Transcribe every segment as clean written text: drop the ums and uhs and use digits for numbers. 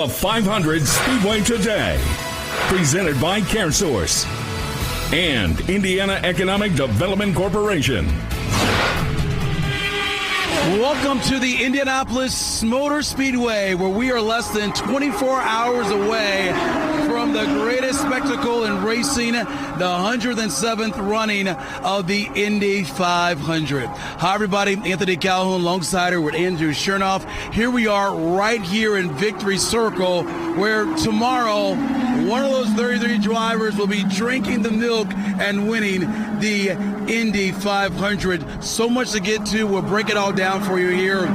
A 500 Speedway Today, presented by CareSource and Indiana Economic Development Corporation. Welcome to the Indianapolis Motor Speedway, where we are less than 24 hours away from the greatest spectacle in racing, the 107th running of the Indy 500. Hi, everybody. Anthony Calhoun alongside her with Andrew Chernoff. Here we are right here in Victory Circle, where tomorrow one of those 33 drivers will be drinking the milk and winning the Indy 500. So much to get to. We'll break it all down for you here.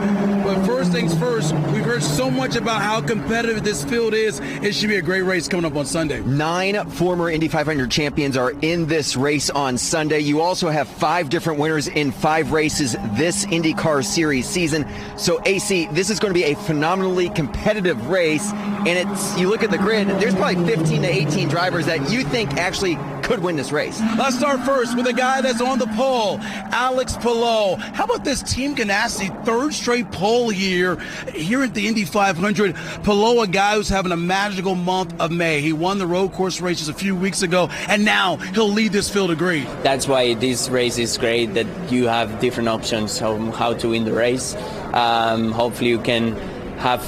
But first things first, we've heard so much about how competitive this field is. It should be a great race coming up on Sunday. 9 former Indy 500 champions are in this race on Sunday. You also have 5 different winners in 5 races this IndyCar Series season. So, AC, this is going to be a phenomenally competitive race. And you look at the grid, there's probably 15 to 18 drivers that you think actually could win this race. Let's start first with a guy that's on the pole, Alex Palou. How about this Team Ganassi third straight pole here at the Indy 500? Palou, a guy who's having a magical month of May. He won the road course races a few weeks ago, and now he'll lead this field of green. That's why this race is great, that you have different options on how to win the race. Hopefully you can have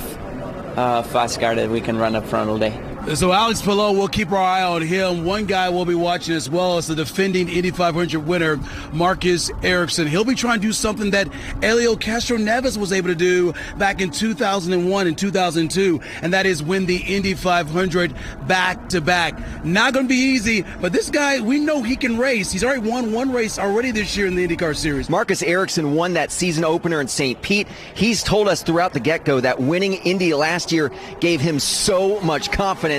a fast car that we can run up front all day. So Alex Palou, we'll keep our eye on him. One guy we'll be watching as well is the defending Indy 500 winner, Marcus Ericsson. He'll be trying to do something that Helio Castroneves was able to do back in 2001 and 2002, and that is win the Indy 500 back-to-back. Not going to be easy, but this guy, we know he can race. He's already won one race already this year in the IndyCar Series. Marcus Ericsson won that season opener in St. Pete. He's told us throughout the get-go that winning Indy last year gave him so much confidence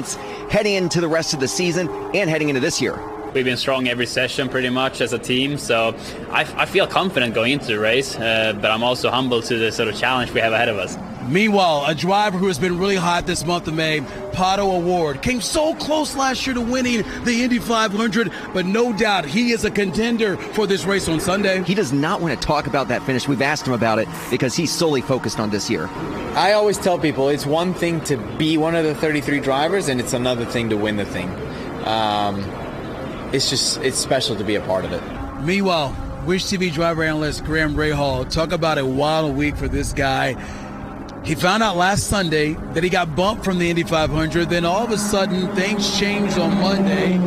heading into the rest of the season and heading into this year. We've been strong every session pretty much as a team, so I feel confident going into the race, but I'm also humble to the sort of challenge we have ahead of us. Meanwhile, a driver who has been really hot this month of May, Pato O'Ward, came so close last year to winning the Indy 500, but no doubt he is a contender for this race on Sunday. He does not want to talk about that finish. We've asked him about it because he's solely focused on this year. I always tell people it's one thing to be one of the 33 drivers, and it's another thing to win the thing. It's special to be a part of it. Meanwhile, Wish TV driver analyst Graham Rahal, talk about a wild week for this guy. He found out last Sunday that he got bumped from the Indy 500. Then all of a sudden, things changed on Monday.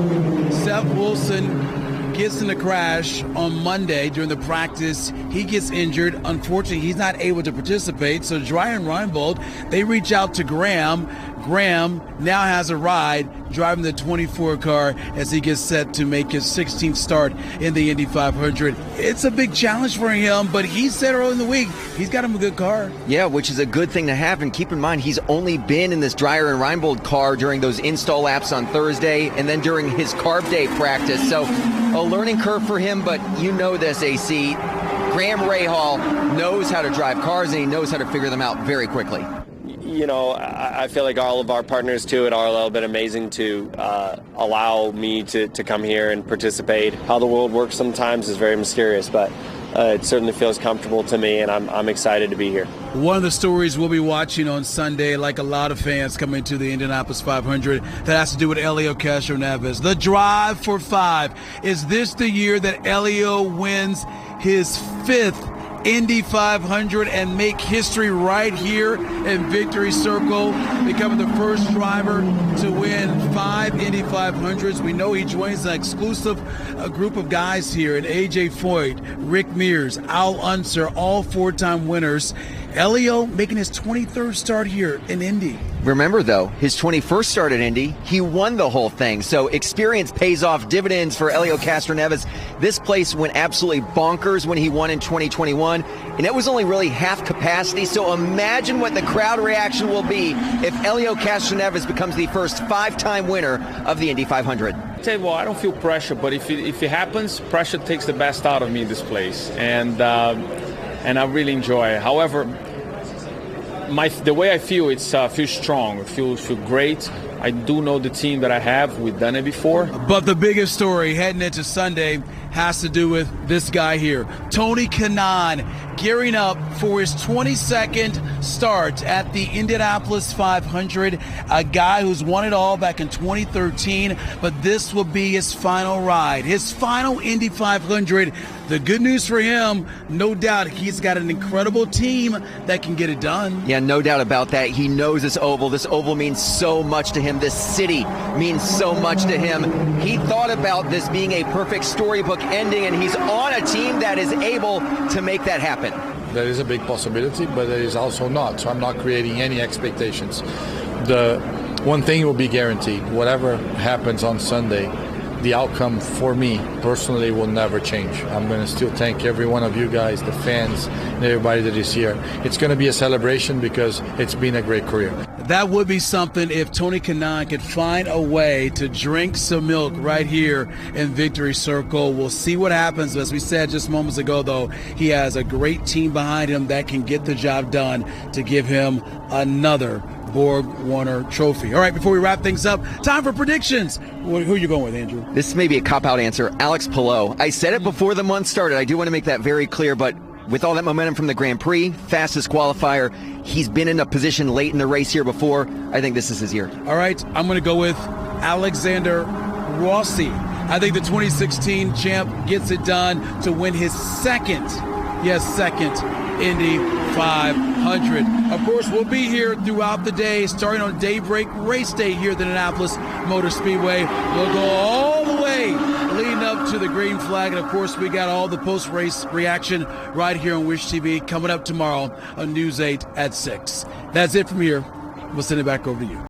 Seth Wilson gets in a crash on Monday during the practice. He gets injured. Unfortunately, he's not able to participate. So Dreyer and Reinbold, they reach out to Graham. Graham now has a ride driving the 24 car as he gets set to make his 16th start in the Indy 500. It's a big challenge for him, but he said earlier in the week he's got him a good car. Yeah, which is a good thing to have. And keep in mind, he's only been in this Dreyer and Reinbold car during those install laps on Thursday and then during his carb day practice. So a learning curve for him, but you know this, AC. Graham Rahal knows how to drive cars, and he knows how to figure them out very quickly. You know, I feel like all of our partners, too, at RLL have been amazing to allow me to come here and participate. How the world works sometimes is very mysterious, but it certainly feels comfortable to me, and I'm excited to be here. One of the stories we'll be watching on Sunday, like a lot of fans coming to the Indianapolis 500, that has to do with Helio Castroneves. The Drive for 5. Is this the year that Helio wins his 5th Indy 500 and make history right here in Victory Circle, becoming the first driver to win 5 Indy 500s. We know he joins an exclusive group of guys here, and AJ Foyt, Rick Mears, Al Unser, all 4-time winners. Helio making his 23rd start here in Indy. Remember, though, his 21st start at Indy, he won the whole thing. So experience pays off dividends for Helio Castroneves. This place went absolutely bonkers when he won in 2021, and it was only really half capacity. So imagine what the crowd reaction will be if Helio Castroneves becomes the first 5-time winner of the Indy 500. I tell you what, I don't feel pressure, but if it happens, pressure takes the best out of me in this place, and I really enjoy it. However, the way I feel, it's feel strong, feel great. I do know the team that I have. We've done it before. But the biggest story heading into Sunday, has to do with this guy here, Tony Kanaan, gearing up for his 22nd start at the Indianapolis 500, a guy who's won it all back in 2013, but this will be his final ride, his final Indy 500. The good news for him, no doubt, he's got an incredible team that can get it done. Yeah, no doubt about that. He knows this oval. This oval means so much to him. This city means so much to him. He thought about this being a perfect storybook ending, and he's on a team that is able to make that happen. There is a big possibility, but there is also not. So I'm not creating any expectations. The one thing will be guaranteed. Whatever happens on Sunday, the outcome for me personally will never change. I'm going to still thank every one of you guys, the fans, and everybody that is here. It's going to be a celebration because it's been a great career. That would be something if Tony Kanaan could find a way to drink some milk right here in Victory Circle. We'll see what happens. As we said just moments ago, though, he has a great team behind him that can get the job done to give him another Borg Warner Trophy. All right, before we wrap things up, time for predictions. Who are you going with, Andrew? This may be a cop-out answer. Alex Palou. I said it before the month started. I do want to make that very clear, but with all that momentum from the Grand Prix, fastest qualifier, he's been in a position late in the race here before. I think this is his year. All right, I'm going to go with Alexander Rossi. I think the 2016 champ gets it done to win his second Indy 500. Of course, we'll be here throughout the day, starting on daybreak race day here at the Indianapolis Motor Speedway. We'll go all the way leading up to the green flag. And, of course, we got all the post-race reaction right here on Wish TV coming up tomorrow on News 8 at 6. That's it from here. We'll send it back over to you.